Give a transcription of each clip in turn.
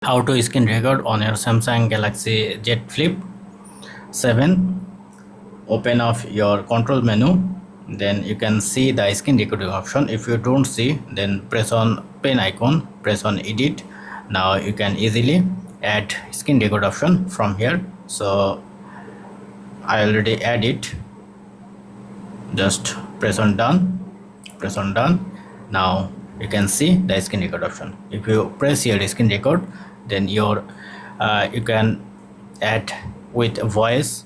How to screen record on your Samsung Galaxy Z Flip 7. Open up your control menu, then you can see the screen recording option. If you don't see, then press on pen icon, press on edit. Now you can easily add screen record option from here. So I already add it. Just press on done, press on done. Now you can see the screen record option. If you press here screen record, then your you can add with voice,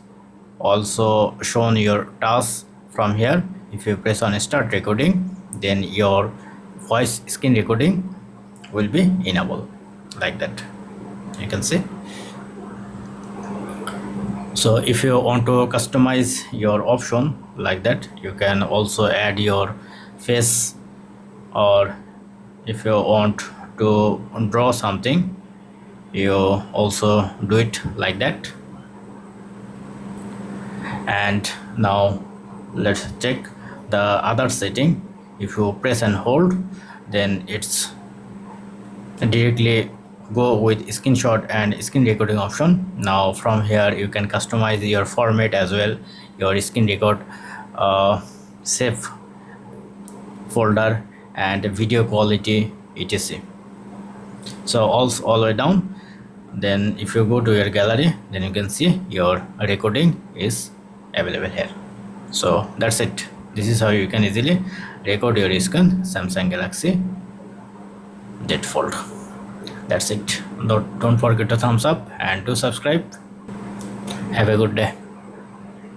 also shown your task from here. If you press on start recording, then your voice screen recording will be enabled like that, you can see. So if you want to customize your option like that, you can also add your face, or if you want to draw something, you also do it like that. And now let's check the other setting. If you press and hold, then it's directly go with screenshot and screen recording option. Now from here you can customize your format as well, your screen record, save folder and video quality, etc. So all the way down, then if you go to your gallery, then you can see your recording is available here. So that's it. This is how you can easily record your screen Samsung Galaxy Z Fold. That's it. Don't forget to thumbs up and to subscribe. Have a good day.